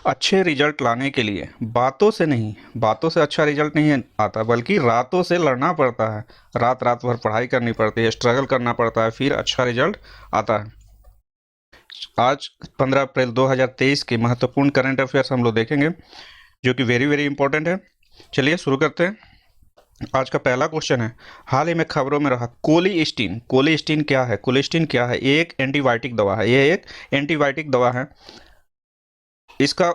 अच्छे रिजल्ट लाने के लिए बातों से नहीं, बातों से अच्छा रिजल्ट नहीं आता, बल्कि रातों से लड़ना पड़ता है। रात रात भर पढ़ाई करनी पड़ती है, स्ट्रगल करना पड़ता है, फिर अच्छा रिजल्ट आता है। आज 15 अप्रैल 2023 के महत्वपूर्ण करंट अफेयर्स हम लोग देखेंगे, जो कि वेरी वेरी इंपॉर्टेंट है। चलिए शुरू करते हैं। आज का पहला क्वेश्चन है, हाल ही में खबरों में रहा कोलिस्टीन। कोलिस्टीन क्या है? कोलिस्टीन क्या है? ये एक एंटीबायोटिक दवा है। ये एक एंटीबायोटिक दवा है। इसका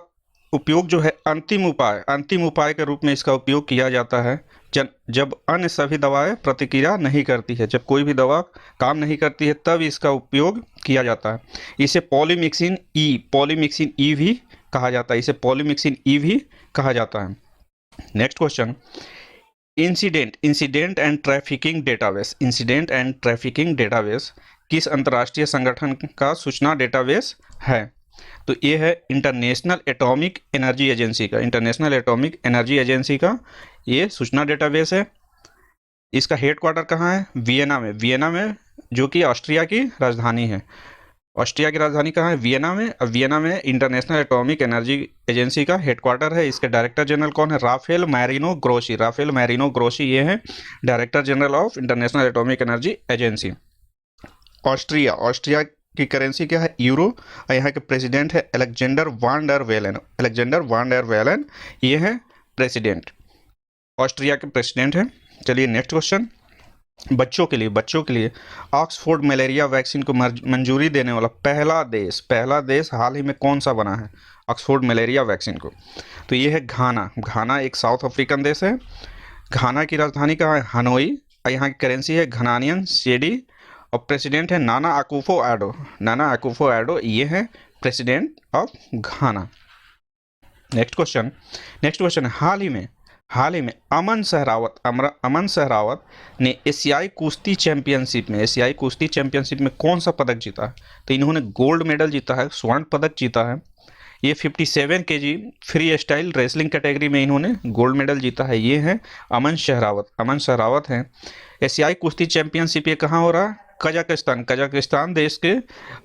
उपयोग जो है अंतिम उपाय के रूप में इसका उपयोग किया जाता है जब अन्य सभी दवाएं प्रतिक्रिया नहीं करती है। जब कोई भी दवा काम नहीं करती है तब इसका उपयोग किया जाता है। इसे पॉलीमिक्सिन ई भी कहा जाता है। इसे पॉलीमिक्सिन ई भी कहा जाता है। Next question, incident and trafficking database किस अंतर्राष्ट्रीय संगठन का सूचना डेटाबेस है? तो ये है इंटरनेशनल एटॉमिक एनर्जी एजेंसी का ये सूचना डेटाबेस है। इसका हेडक्वार्टर कहाँ है? वियना में, जो कि ऑस्ट्रिया की राजधानी है। ऑस्ट्रिया की राजधानी कहाँ है? वियना में। अब वियना में इंटरनेशनल एटॉमिक एनर्जी एजेंसी का हेडक्वार्टर है। इसके डायरेक्टर जनरल कौन है? राफेल मैरिनो ग्रोसी ये है director general of international atomic energy agency. Austria की करेंसी क्या है? यूरो। और यहाँ के प्रेसिडेंट है अलेक्जेंडर वान डर वेलन ये है प्रेसिडेंट, ऑस्ट्रिया के प्रेसिडेंट है। चलिए नेक्स्ट क्वेश्चन, बच्चों के लिए ऑक्सफोर्ड मलेरिया वैक्सीन को मंजूरी देने वाला पहला देश हाल ही में कौन सा बना है ऑक्सफोर्ड मलेरिया वैक्सीन को? तो ये है घाना एक साउथ अफ्रीकन देश है। घाना की राजधानी कहाँ है? हनोई। और यहाँ की करेंसी है घनानियन सेडी। और प्रेसिडेंट है नाना आकुफो एडो ये है president of Ghana. Next question है, हाल ही में अमन सहरावत ने एशियाई कुश्ती चैंपियनशिप में कौन सा पदक जीता है? तो इन्होंने गोल्ड मेडल जीता है, स्वर्ण पदक जीता है। ये 57 KG free style wrestling category में इन्होंने गोल्ड मेडल जीता है। ये है अमन सहरावत हैं। एशियाई कुश्ती चैंपियनशिप ये कहाँ हो रहा है? कजाकिस्तान देश के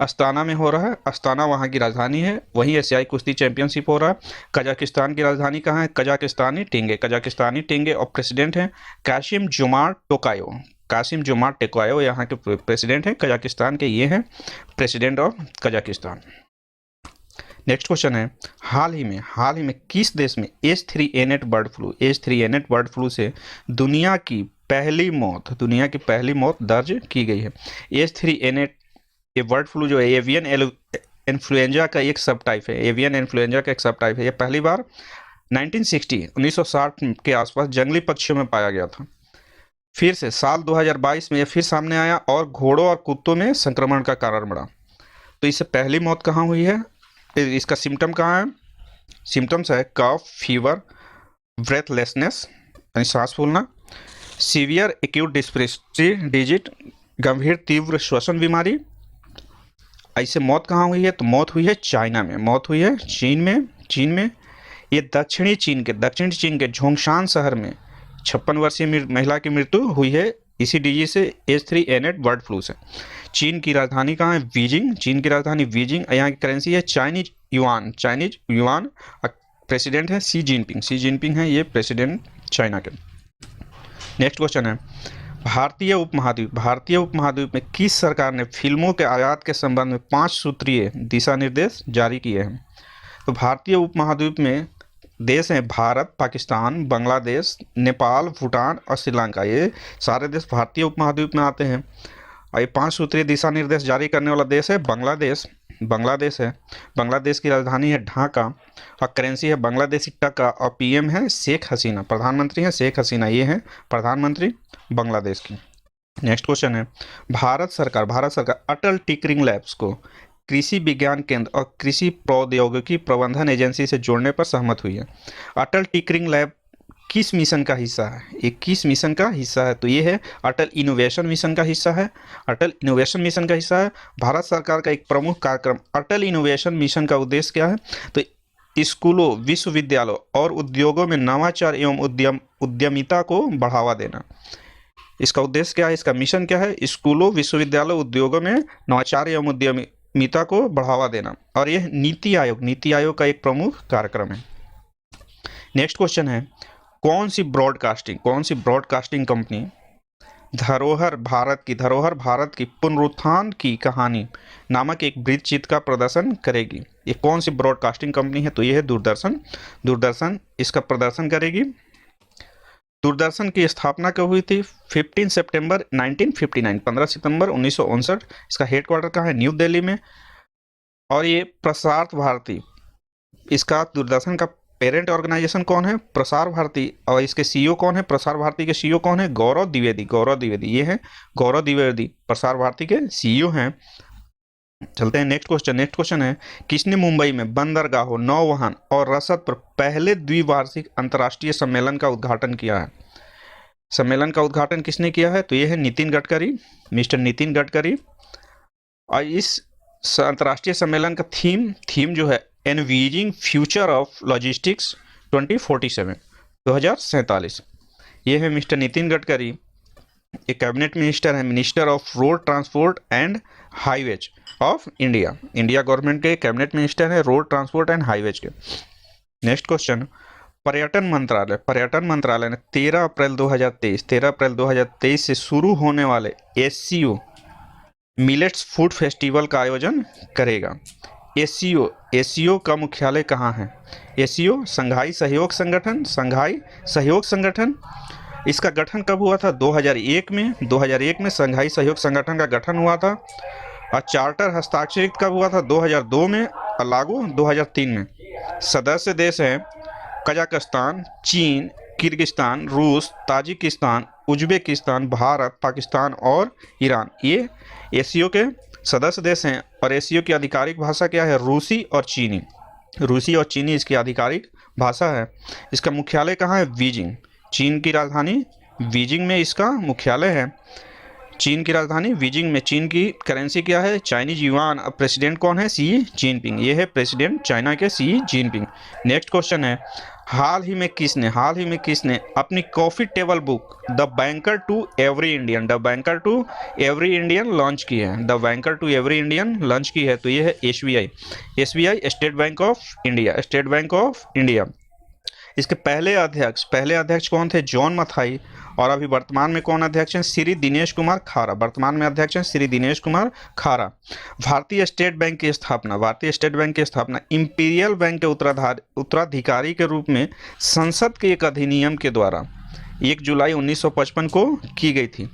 अस्ताना में हो रहा है। अस्ताना वहाँ की राजधानी है, वहीं एशियाई कुश्ती चैंपियनशिप हो रहा है। कजाकिस्तान की राजधानी कहाँ है? कजाकिस्तानी टेंगे। और प्रेसिडेंट हैं कासिम जोमार्ट टोकायो यहाँ के प्रेसिडेंट हैं कजाकिस्तान के। ये हैं president of Kazakhstan. Next question है, हाल ही में किस देश में H3N8 बर्ड फ्लू से दुनिया की पहली मौत दर्ज की गई है? H3N8 ये बर्ड फ्लू जो है एवियन इन्फ्लुएंजा का एक सब टाइप है। ये पहली बार 1960 के आसपास जंगली पक्षियों में पाया गया था। फिर से साल 2022 में ये फिर सामने आया और घोड़ों और कुत्तों में संक्रमण का कारण बना। तो इससे पहली मौत कहाँ हुई है? इसका सिम्टम कहाँ है? सिम्टम्स है कफ, फीवर, ब्रेथलेसनेस यानी सांस फूलना, सीवियर एक्यूट रेस्पिरेटरी डिजीज गंभीर तीव्र श्वसन बीमारी। ऐसे मौत कहाँ हुई है? तो मौत हुई है चाइना में, चीन में। ये दक्षिणी चीन के झोंगशान शहर में 56 वर्षीय महिला की मृत्यु हुई है इसी डिजीज से, H3N8 बर्ड फ्लू से। चीन की राजधानी कहाँ है? बीजिंग। यहाँ की करेंसी है चाइनीज युआन। प्रेसिडेंट है शी जिनपिंग है ये प्रेसिडेंट चाइना के। नेक्स्ट क्वेश्चन है, भारतीय उपमहाद्वीप में किस सरकार ने फिल्मों के आयात के संबंध में 5 सूत्रीय दिशा निर्देश जारी किए हैं? तो भारतीय उपमहाद्वीप में देश हैं भारत, पाकिस्तान, बांग्लादेश, नेपाल, भूटान और श्रीलंका। ये सारे देश भारतीय उपमहाद्वीप में आते हैं। और ये 5 सूत्रीय दिशा निर्देश जारी करने वाला देश है बांग्लादेश है। बांग्लादेश की राजधानी है ढाका और करेंसी है बांग्लादेशी टका। और पीएम है शेख हसीना, प्रधानमंत्री है शेख हसीना। ये है प्रधानमंत्री बांग्लादेश की। नेक्स्ट क्वेश्चन है, भारत सरकार अटल टिंकरिंग लैब्स को कृषि विज्ञान केंद्र और कृषि प्रौद्योगिकी प्रबंधन एजेंसी से जोड़ने पर सहमत हुई है। अटल टिंकरिंग लैब किस मिशन का हिस्सा है? ये किस मिशन का हिस्सा है? तो ये है अटल इनोवेशन मिशन का हिस्सा है। भारत सरकार का एक प्रमुख कार्यक्रम अटल इनोवेशन मिशन का उद्देश्य क्या है? तो स्कूलों, विश्वविद्यालयों और उद्योगों में नवाचार एवं उद्यमिता को बढ़ावा देना। इसका उद्देश्य क्या है? इसका मिशन क्या है? स्कूलों, विश्वविद्यालयों, उद्योगों में नवाचार एवं उद्यमिता को बढ़ावा देना, और यह नीति आयोग का एक प्रमुख कार्यक्रम है। नेक्स्ट क्वेश्चन है, कौन सी ब्रॉडकास्टिंग कंपनी धरोहर भारत की पुनरुत्थान की कहानी नामक एक वृत्तचित्र का प्रदर्शन करेगी? ये कौन सी ब्रॉडकास्टिंग कंपनी है? तो ये है दूरदर्शन इसका प्रदर्शन करेगी। दूरदर्शन की स्थापना कब हुई थी? 15 सितंबर 1959, 15 सितंबर 1959। इसका हेडक्वार्टर कहाँ है? न्यू दिल्ली में। और ये प्रसार भारती, इसका दूरदर्शन का पेरेंट ऑर्गेनाइजेशन कौन है? प्रसार भारती। और इसके सीईओ कौन है? प्रसार भारती के सीईओ कौन है? गौरव द्विवेदी। ये है गौरव द्विवेदी, प्रसार भारती के सीईओ हैं। चलते हैं नेक्स्ट क्वेश्चन है, किसने मुंबई में बंदरगाहों, नौवहन और रसद पर पहले द्विवार्षिक अंतर्राष्ट्रीय सम्मेलन का उद्घाटन किया है? सम्मेलन का उद्घाटन किसने किया है? तो ये है मिस्टर नितिन गडकरी। और इस अंतर्राष्ट्रीय सम्मेलन का थीम जो है, एनविजिंग फ्यूचर ऑफ लॉजिस्टिक्स 2047, 2047। ये है मिस्टर नितिन गडकरी, एक कैबिनेट मिनिस्टर है, minister of road transport and highways of India government के कैबिनेट मिनिस्टर है, रोड ट्रांसपोर्ट एंड हाईवेज के। नेक्स्ट क्वेश्चन, पर्यटन मंत्रालय ने 13 अप्रैल 2023 से शुरू होने वाले एससीओ मिलेट्स फूड फेस्टिवल का आयोजन करेगा। एससीओ का मुख्यालय कहाँ है? एससीओ शंघाई सहयोग संगठन। इसका गठन कब हुआ था? 2001 में शंघाई सहयोग संगठन का गठन हुआ था। और चार्टर हस्ताक्षरित कब हुआ था? 2002 में, और लागू 2003 में। सदस्य देश हैं कजाकिस्तान, चीन, किर्गिस्तान, रूस, ताजिकिस्तान, उज्बेकिस्तान, भारत, पाकिस्तान और ईरान। ये एससीओ के सदस्य देश हैं। और एससीओ की आधिकारिक भाषा क्या है? रूसी और चीनी इसकी आधिकारिक भाषा है। इसका मुख्यालय कहाँ है? बीजिंग, चीन की राजधानी बीजिंग में इसका मुख्यालय है। चीन की राजधानी बीजिंग में। चीन की करेंसी क्या है? Chinese yuan. अब प्रेसिडेंट कौन है? Xi Jinping. ये है प्रेसिडेंट चाइना के शी जिनपिंग। नेक्स्ट क्वेश्चन है, हाल ही में किसने अपनी coffee table book the banker to every Indian launch की है? The banker to every Indian launch की है। तो ये है SBI, State Bank of India. इसके पहले अध्यक्ष कौन थे? जॉन मथाई। और अभी वर्तमान में कौन अध्यक्ष हैं? श्री दिनेश कुमार खारा। वर्तमान में अध्यक्ष हैं श्री दिनेश कुमार खारा। भारतीय स्टेट बैंक की स्थापना इंपीरियल बैंक के उत्तराधिकारी के रूप में संसद के एक अधिनियम के द्वारा 1 जुलाई 1955 को की गई थी।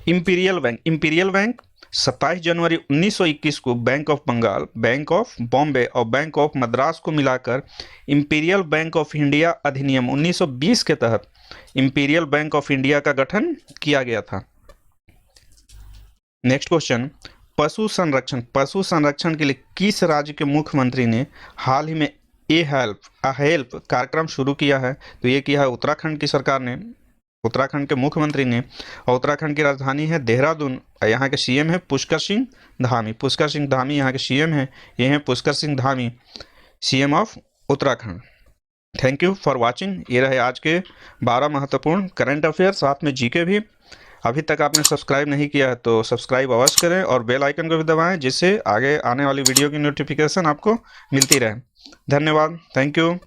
इंपीरियल बैंक 27 जनवरी 1921 को Bank of Bengal, Bank of Bombay और बैंक ऑफ मद्रास को मिलाकर इंपीरियल बैंक ऑफ इंडिया अधिनियम 1920 के तहत इंपीरियल बैंक ऑफ इंडिया का गठन किया गया था। नेक्स्ट क्वेश्चन, पशु संरक्षण के लिए किस राज्य के मुख्यमंत्री ने हाल ही में हेल्प कार्यक्रम शुरू किया है? तो ये किया है उत्तराखंड की सरकार ने, उत्तराखंड के मुख्यमंत्री ने। और उत्तराखंड की राजधानी है देहरादून। यहाँ के सीएम है पुष्कर सिंह धामी यहाँ के सीएम हैं। ये हैं Pushkar Singh Dhami, CM of Uttarakhand. Thank you for watching. ये रहे आज के 12 महत्वपूर्ण करंट अफेयर, साथ में जीके भी। अभी तक आपने सब्सक्राइब नहीं किया है तो सब्सक्राइब अवश्य करें और बेल आइकन को भी दबाएं, जिससे आगे आने वाली वीडियो की नोटिफिकेशन आपको मिलती रहे। धन्यवाद, थैंक यू।